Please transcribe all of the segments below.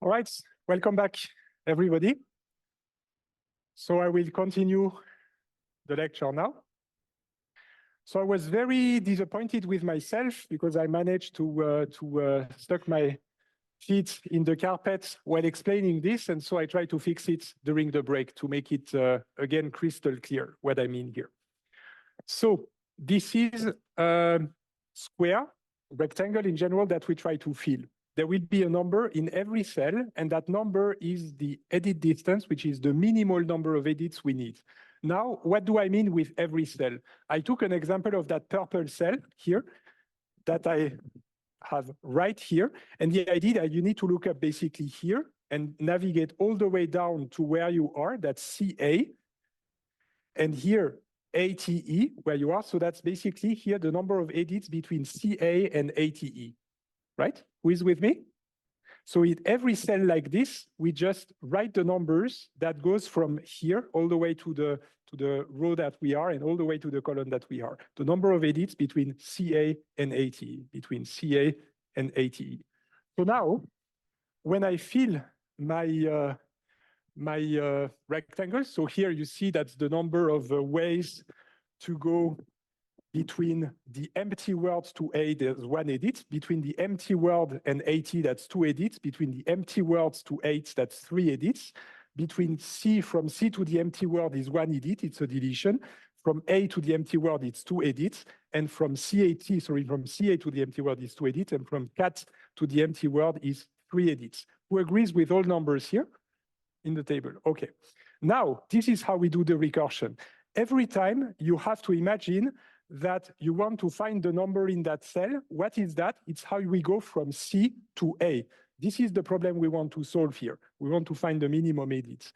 All right, welcome back, everybody. So I will continue the lecture now. So I was very disappointed with myself because I managed to stuck my feet in the carpet while explaining this. And so I tried to fix it during the break to make it, again, crystal clear what I mean here. So this is a square, rectangle in general that we try to fill. There will be a number in every cell, and that number is the edit distance, which is the minimal number of edits we need. Now, what do I mean with every cell? I took an example of that purple cell here that I have right here. And the idea that you need to look up basically here and navigate all the way down to where you are, that's CA. And here, ATE, where you are. So that's basically here the number of edits between CA and ATE, right? Who is with me? So in every cell like this, we just write the numbers that goes from here all the way to the row that we are and all the way to the column that we are. The number of edits between CA and ATE, between CA and ATE. So now, when I fill my rectangle, so here you see that's the number of ways to go between the empty words to A, there's one edit. Between the empty word and AT, that's two edits. Between the empty words to 8, that's 3 edits. Between C, from C to the empty word is 1 edit, it's a deletion. From A to the empty word, it's 2 edits. And from CA to the empty word is 2 edits. And from cat to the empty word is 3 edits. Who agrees with all numbers here in the table? Okay. Now, this is how we do the recursion. Every time you have to imagine that you want to find the number in that cell. What is that? It's how we go from C to A. This is the problem we want to solve here. We want to find the minimum edits.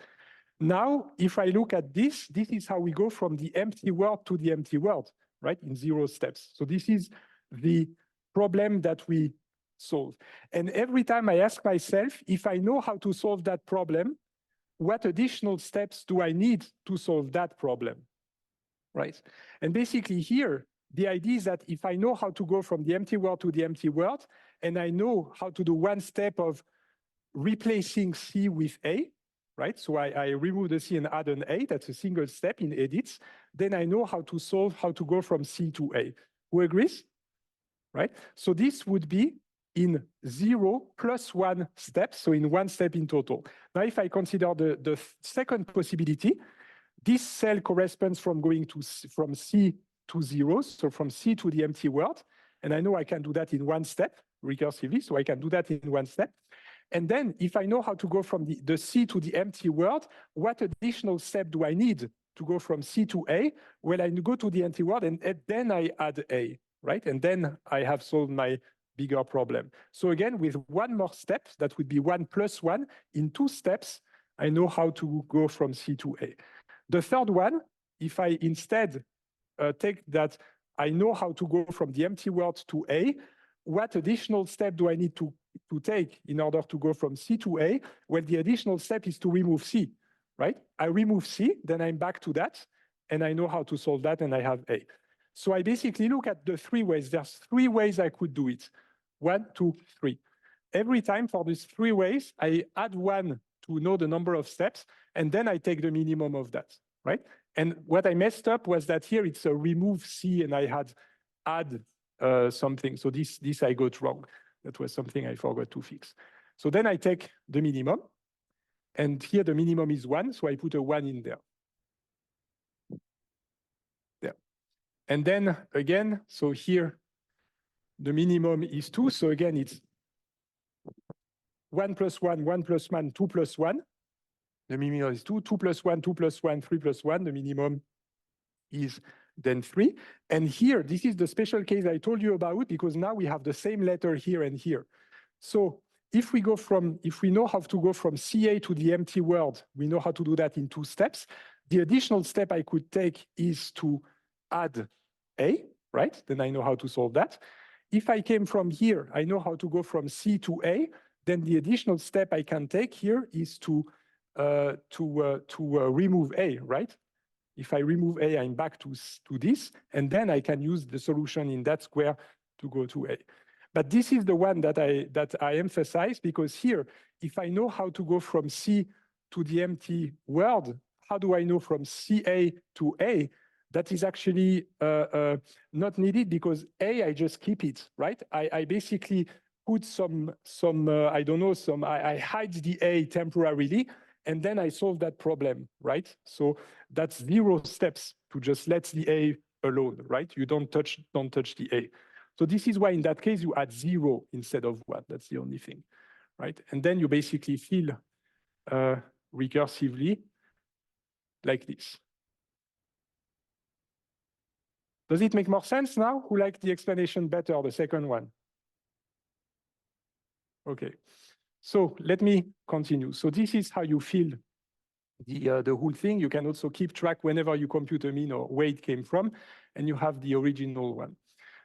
Now, if I look at this, this is how we go from the empty word to the empty word, right? In 0 steps. So this is the problem that we solve. And every time I ask myself, if I know how to solve that problem, what additional steps do I need to solve that problem? Right? And basically here, the idea is that if I know how to go from the empty word to the empty word, and I know how to do one step of replacing C with A, right? So I remove the C and add an A, that's a single step in edits. Then I know how to solve, how to go from C to A. Who agrees? Right? So this would be in 0 plus 1 steps, so in 1 step in total. Now, if I consider the second possibility, this cell corresponds from going from C to 0, so from C to the empty word. And I know I can do that in 1 step recursively, so I can do that in 1 step. And then if I know how to go from the C to the empty word, what additional step do I need to go from C to A? Well, I go to the empty word and then I add A, right? And then I have solved my bigger problem. So again, with 1 more step, that would be 1 plus 1, in 2 steps, I know how to go from C to A. The third one, if I instead take that I know how to go from the empty word to A, what additional step do I need to take in order to go from C to A? Well, the additional step is to remove C, right? I remove C, then I'm back to that, and I know how to solve that, and I have A. So I basically look at the 3 ways. There's 3 ways I could do it. 1, 2, 3. Every time for these 3 ways, I add 1 to know the number of steps, and then I take the minimum of that, right? And what I messed up was that here it's a remove C, and I had add something. So this I got wrong. That was something I forgot to fix. So then I take the minimum, and here the minimum is 1, so I put a 1 in there. There. And then again, so here the minimum is 2, so again it's 1 plus 1, 1 plus 1, 2 plus 1. The minimum is 2, 2 plus 1, 2 plus 1, 3 plus 1. The minimum is then 3. And here, this is the special case I told you about because now we have the same letter here and here. So if we know how to go from CA to the empty word, we know how to do that in 2 steps. The additional step I could take is to add A, right? Then I know how to solve that. If I came from here, I know how to go from C to A. Then the additional step I can take here is to remove A, right? If I remove A, I'm back to this, and then I can use the solution in that square to go to A. But this is the one that I emphasize, because here, if I know how to go from C to the empty world, how do I know from CA to A? That is actually not needed, because A, I just keep it, right? I basically put I don't know, I hide the A temporarily, and then I solve that problem, right? So that's 0 steps to just let the A alone, right? You don't touch the A. So this is why in that case you add 0 instead of 1. That's the only thing, right? And then you basically fill recursively like this. Does it make more sense now? Who liked the explanation better, the second one? Okay, so let me continue. So this is how you fill the whole thing. You can also keep track whenever you compute a mean or where it came from, and you have the original one.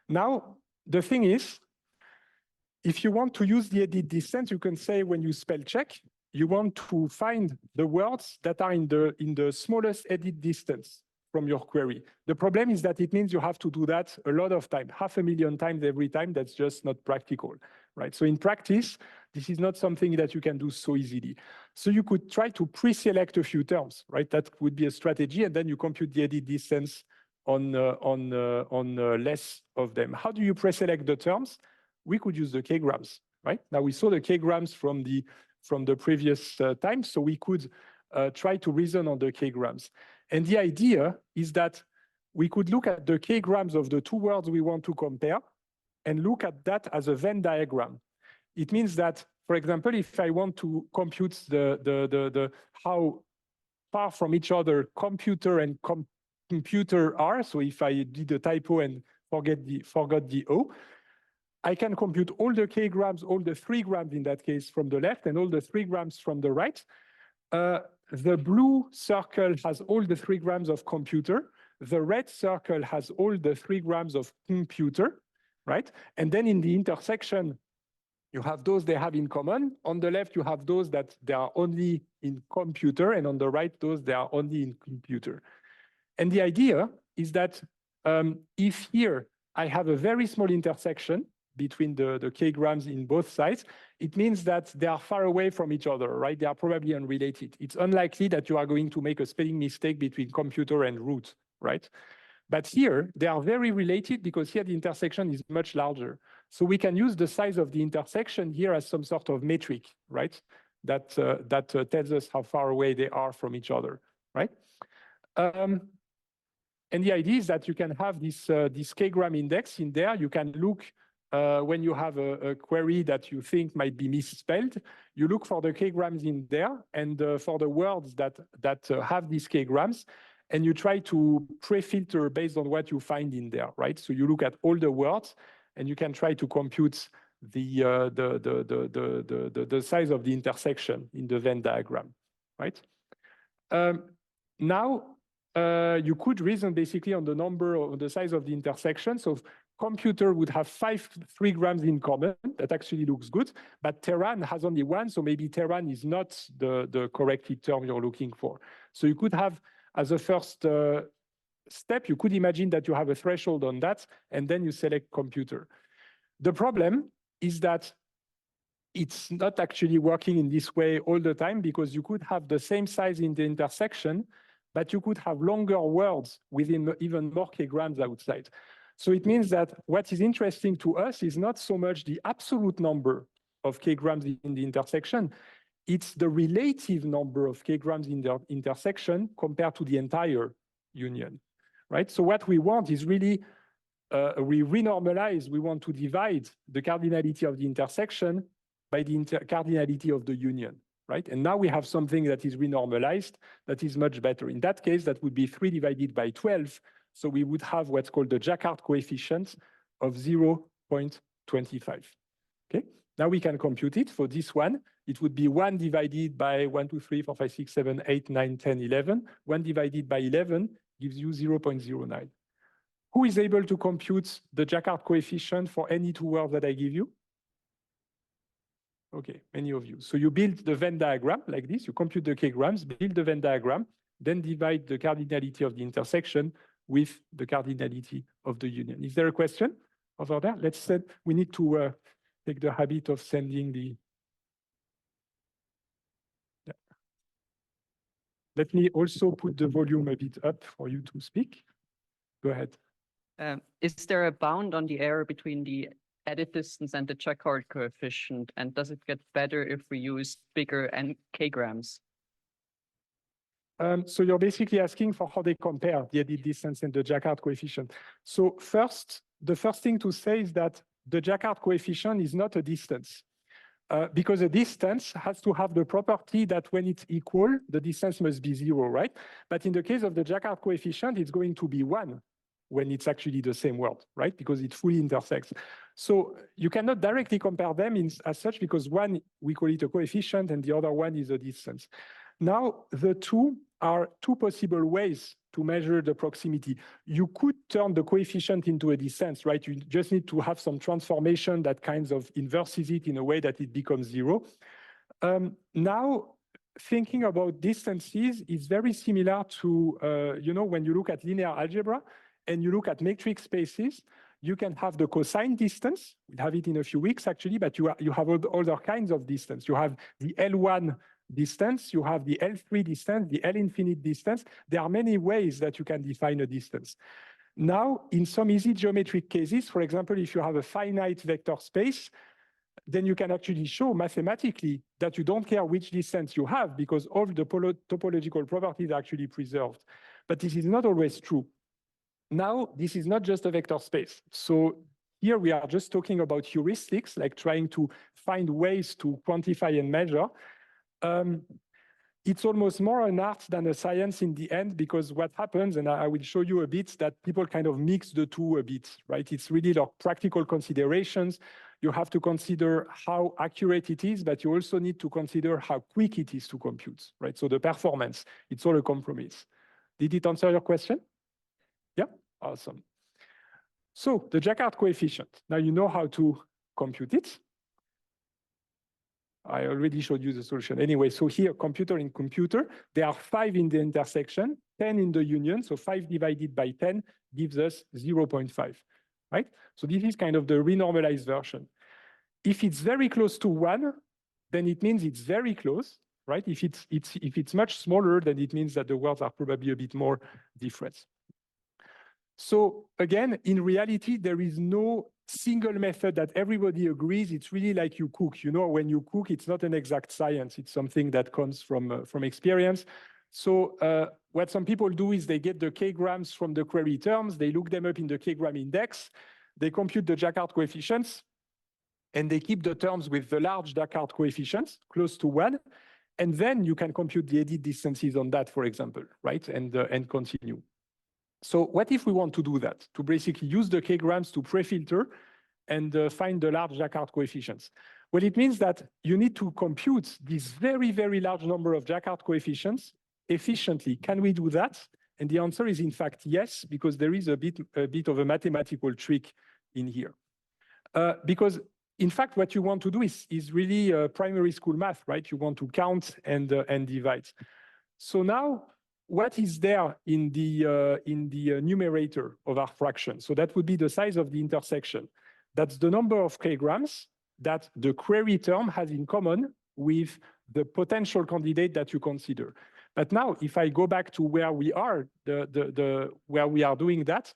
Now, the thing is, if you want to use the edit distance, you can say when you spell check, you want to find the words that are in the smallest edit distance from your query. The problem is that it means you have to do that a lot of time, 500,000 times every time. That's just not practical, right? So in practice, this is not something that you can do so easily. So you could try to pre-select a few terms, right? That would be a strategy, and then you compute the edit distance on less of them. How do you pre-select the terms? We could use the k-grams, right? Now we saw the k-grams from the previous time, so we could try to reason on the k-grams. And the idea is that we could look at the k-grams of the two words we want to compare and look at that as a Venn diagram. It means that, for example, if I want to compute the how far from each other computer and computer are, so if I did a typo and forgot the O, I can compute all the k-grams, all the 3 grams in that case from the left, and all the 3 grams from the right. The blue circle has all the 3 grams of computer. The red circle has all the 3 grams of computer, right? And then in the intersection, you have those they have in common. On the left, you have those that they are only in computer, and on the right, those they are only in computer. And the idea is that if here I have a very small intersection between the k-grams in both sides, it means that they are far away from each other, right? They are probably unrelated. It's unlikely that you are going to make a spelling mistake between computer and root, right? But here, they are very related, because here the intersection is much larger. So we can use the size of the intersection here as some sort of metric, right? That tells us how far away they are from each other, right? And the idea is that you can have this k-gram index in there. You can look when you have a query that you think might be misspelled, you look for the k-grams in there, and for the words that have these k-grams, and you try to pre-filter based on what you find in there, right? So you look at all the words, and you can try to compute the size of the intersection in the Venn diagram, right? Now, you could reason basically on the number or the size of the intersection. So computer would have 3 grams in common. That actually looks good, but Terran has only 1, so maybe Terran is not the correct term you're looking for. So you could have, as a first step, you could imagine that you have a threshold on that, and then you select computer. The problem is that it's not actually working in this way all the time, because you could have the same size in the intersection, but you could have longer words within even more k-grams outside. So it means that what is interesting to us is not so much the absolute number of k-grams in the intersection, it's the relative number of k-grams in the intersection compared to the entire union, right? So what we want is really, we renormalize, we want to divide the cardinality of the intersection by the cardinality of the union, right? And now we have something that is renormalized that is much better. In that case, that would be 3 divided by 12. So we would have what's called the Jaccard coefficient of 0.25, okay? Now we can compute it. For this one, it would be 1 divided by 1, 2, 3, 4, 5, 6, 7, 8, 9, 10, 11. 1 divided by 11 gives you 0.09. Who is able to compute the Jaccard coefficient for any 2 words that I give you? Okay, many of you. So you build the Venn diagram like this. You compute the k-grams, build the Venn diagram, then divide the cardinality of the intersection with the cardinality of the union. Is there a question? over there. Let's send, we need to take the habit of sending the, yeah. Let me also put the volume a bit up for you to speak. Go ahead. Is there a bound on the error between the edit distance and the Jaccard coefficient? And does it get better if we use bigger k-grams? So you're basically asking for how they compare the edit distance and the Jaccard coefficient. So first, the first thing to say is that the Jaccard coefficient is not a distance. Because a distance has to have the property that when it's equal, the distance must be 0, right? But in the case of the Jaccard coefficient, it's going to be 1 when it's actually the same word, right? Because it fully intersects. So you cannot directly compare them as such, because one, we call it a coefficient, and the other one is a distance. Now, the two are two possible ways to measure the proximity. You could turn the coefficient into a distance, right? You just need to have some transformation that kind of inverses it in a way that it becomes 0. Now, thinking about distances is very similar to, you know, when you look at linear algebra and you look at metric spaces, you can have the cosine distance. We'll have it in a few weeks, actually, but you have all other kinds of distance. You have the L1 distance, you have the L3 distance, the L infinite distance. There are many ways that you can define a distance. Now, in some easy geometric cases, for example, if you have a finite vector space, then you can actually show mathematically that you don't care which distance you have, because all the topological properties are actually preserved. But this is not always true. Now, this is not just a vector space. So here we are just talking about heuristics, like trying to find ways to quantify and measure. It's almost more an art than a science in the end, because what happens, and I will show you a bit, that people kind of mix the two a bit, right? It's really like practical considerations. You have to consider how accurate it is, but you also need to consider how quick it is to compute, right? So the performance, it's all a compromise. Did it answer your question? Yeah, awesome. So the Jaccard coefficient, now you know how to compute it. I already showed you the solution. Anyway, so here, computer in computer, there are 5 in the intersection, 10 in the union. So 5 divided by 10 gives us 0.5, right? So this is kind of the renormalized version. If it's very close to 1, then it means it's very close, right? If it's much smaller, then it means that the words are probably a bit more different. So again, in reality, there is no single method that everybody agrees. It's really like you cook. You know, when you cook, it's not an exact science. It's something that comes from experience. So what some people do is they get the k-grams from the query terms, they look them up in the k-gram index, they compute the Jaccard coefficients, and they keep the terms with the large Jaccard coefficients close to 1. And then you can compute the edit distances on that, for example, right? And continue. So what if we want to do that? To basically use the k-grams to pre-filter and find the large Jaccard coefficients. Well, it means that you need to compute this very, very large number of Jaccard coefficients efficiently. Can we do that? And the answer is, in fact, yes, because there is a bit of a mathematical trick in here. Because, in fact, what you want to do is really primary school math, right? You want to count and divide. So now, what is there in the numerator of our fraction? So that would be the size of the intersection. That's the number of k-grams that the query term has in common with the potential candidate that you consider. But now, if I go back to where we are, where we are doing that,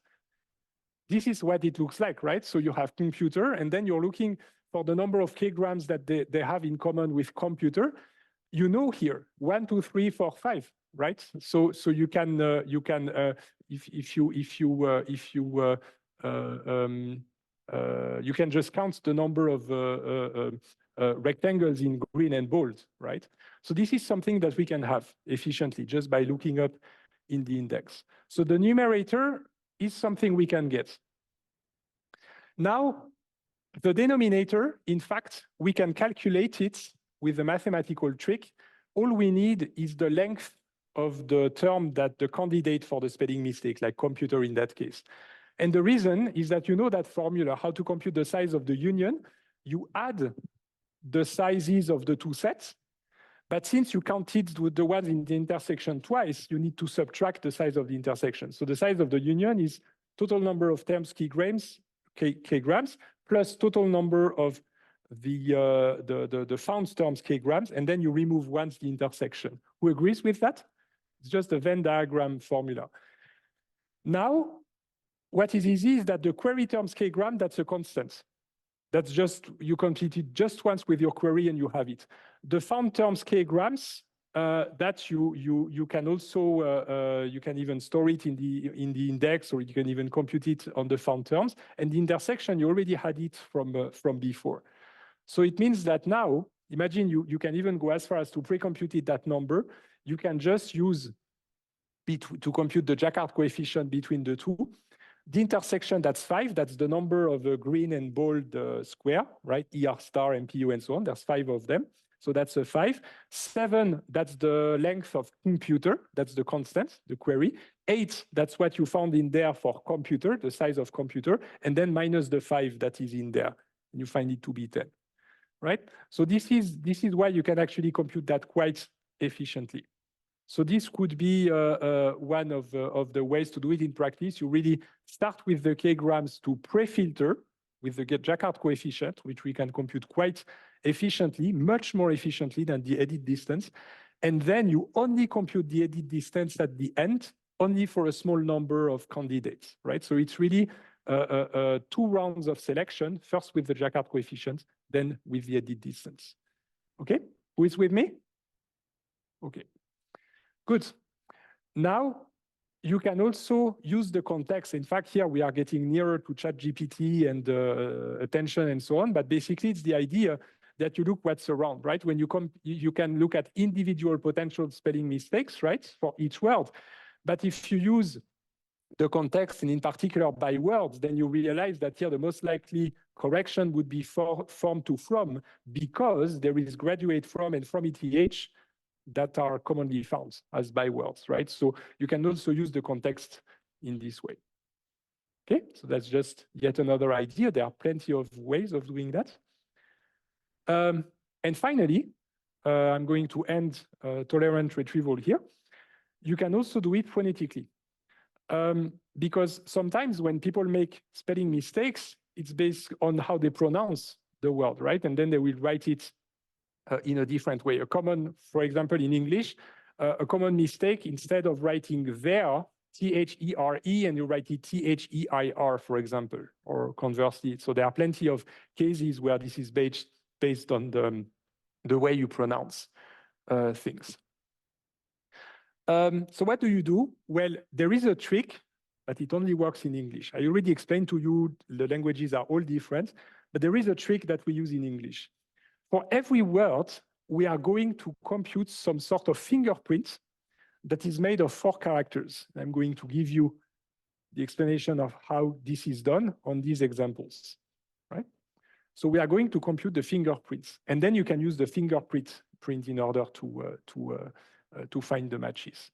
this is what it looks like, right? So you have computer, and then you're looking for the number of k-grams that they have in common with computer. You know here 1, 2, 3, 4, 5. Right, so you can you can just count the number of rectangles in green and bold, right? So this is something that we can have efficiently just by looking up in the index. So the numerator is something we can get. Now, the denominator, in fact, we can calculate it with a mathematical trick. All we need is the length of the term that the candidate for the spelling mistake, like computer in that case. And the reason is that you know that formula, how to compute the size of the union. You add the sizes of the two sets, but since you counted with the ones in the intersection twice, you need to subtract the size of the intersection. So the size of the union is total number of terms k-grams k-grams plus total number of the found terms k-grams, and then you remove once the intersection. Who agrees with that? It's just a Venn diagram formula. Now, what is easy is that the query terms k-gram, that's a constant. That's just, you complete it just once with your query and you have it. The found terms k-grams, that you can also, you can even store it in the index, or you can even compute it on the found terms. And the intersection, you already had it from before. So it means that now, imagine you can even go as far as to pre-compute that number. You can just use to compute the Jaccard coefficient between the two. The intersection, that's 5. That's the number of a green and bold square, right? ER star, MPU, and so on. There's 5 of them. So that's a 5. 7, that's the length of computer. That's the constant, the query. 8, that's what you found in there for computer, the size of computer. And then minus the 5 that is in there. And you find it to be 10, right? So this is why you can actually compute that quite efficiently. So this could be one of the ways to do it in practice. You really start with the k-grams to pre-filter with the Jaccard coefficient, which we can compute quite efficiently, much more efficiently than the edit distance. And then you only compute the edit distance at the end, only for a small number of candidates, right? So it's really 2 rounds of selection, first with the Jaccard coefficient, then with the edit distance. Okay, who is with me? Okay. Good. Now, you can also use the context. In fact, here we are getting nearer to ChatGPT and attention and so on. But basically, it's the idea that you look what's around, right? When you come, you can look at individual potential spelling mistakes, right, for each word. But if you use the context, and in particular by words, then you realize that here the most likely correction would be from to from, because there is graduate from and from ETH that are commonly found as bywords, right? So you can also use the context in this way. Okay, so that's just yet another idea. There are plenty of ways of doing that. And finally, I'm going to end tolerant retrieval here. You can also do it phonetically. Because sometimes when people make spelling mistakes, it's based on how they pronounce the word, right? And then they will write it in a different way. A common, for example, in English, a common mistake, instead of writing there, T-H-E-R-E, and you write it T-H-E-I-R, for example, or conversely. So there are plenty of cases where this is based on the way you pronounce things. So what do you do? Well, there is a trick, but it only works in English. I already explained to you the languages are all different, but there is a trick that we use in English. For every word, we are going to compute some sort of fingerprint that is made of 4 characters. I'm going to give you the explanation of how this is done on these examples, right? So we are going to compute the fingerprints, and then you can use the fingerprint in order to find the matches.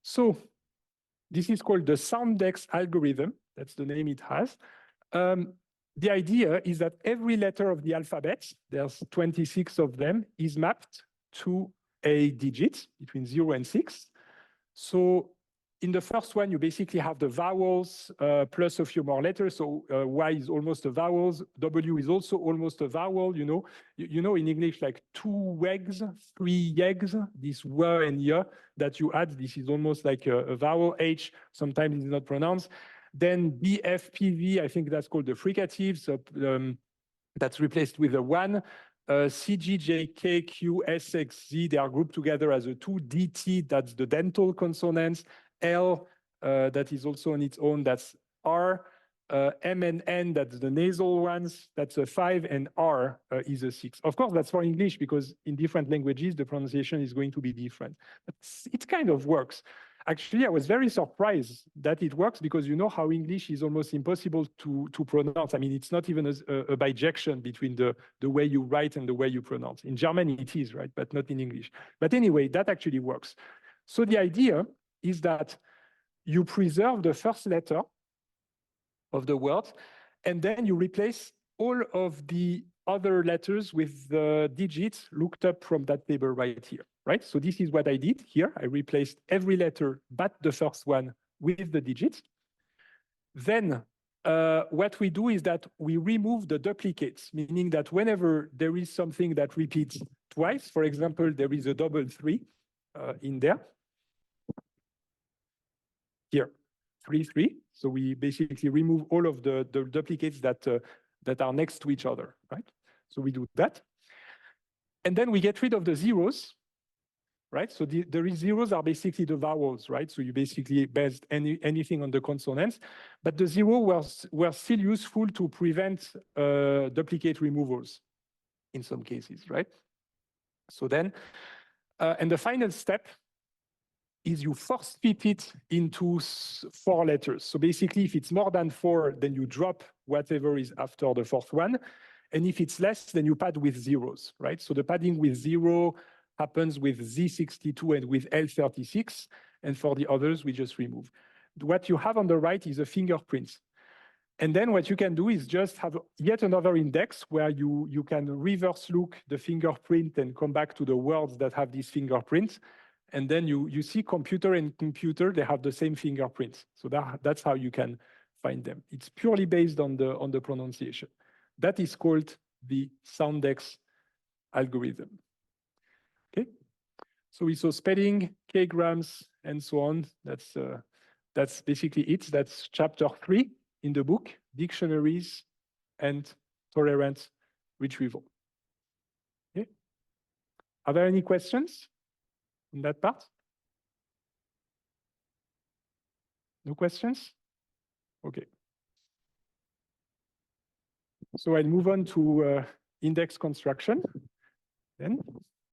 So this is called the Soundex algorithm. That's the name it has. The idea is that every letter of the alphabet, there's 26 of them, is mapped to a digit between 0 and 6. So in the first one, you basically have the vowels plus a few more letters. So Y is almost a vowel. W is also almost a vowel. You know in English, like 2 eggs, 3 eggs, this W and Y that you add, this is almost like a vowel. H sometimes is not pronounced. Then BFPV, I think that's called the fricative. So that's replaced with a 1. CGJKQSXZ, they are grouped together as a 2. DT, that's the dental consonants. L, that is also on its own, that's R. M and N, that's the nasal ones, that's a 5, and R is a 6. Of course, that's for English, because in different languages, the pronunciation is going to be different. But it kind of works. Actually, I was very surprised that it works, because you know how English is almost impossible to pronounce. I mean, it's not even a bijection between the way you write and the way you pronounce. In German, it is, right? But not in English. But anyway, that actually works. So the idea is that you preserve the first letter of the word, and then you replace all of the other letters with the digits looked up from that table right here, right? So this is what I did here. I replaced every letter but the first one with the digits. Then what we do is that we remove the duplicates, meaning that whenever there is something that repeats twice, for example, there is a double 3 in there. Here, 3, 3. So we basically remove all of the duplicates that are next to each other, right? So we do that. And then we get rid of the zeros, right? So the zeros are basically the vowels, right? So you basically based anything on the consonants, but the zero were still useful to prevent duplicate removals in some cases, right? So then, and the final step is you force fit it into 4 letters. So basically, if it's more than 4, then you drop whatever is after the 4th one. And if it's less, then you pad with zeros, right? So the padding with 0 happens with Z62 and with L36. And for the others, we just remove. What you have on the right is a fingerprint. And then what you can do is just have yet another index where you can reverse look the fingerprint and come back to the words that have this fingerprint. And then you see computer and computer, they have the same fingerprints. So that's how you can find them. It's purely based on the pronunciation. That is called the Soundex algorithm. Okay. So we saw spelling, k-grams, and so on. That's basically it. That's chapter 3 in the book, dictionaries and tolerant retrieval. Okay. Are there any questions in that part? No questions? Okay. So I'll move on to index construction then.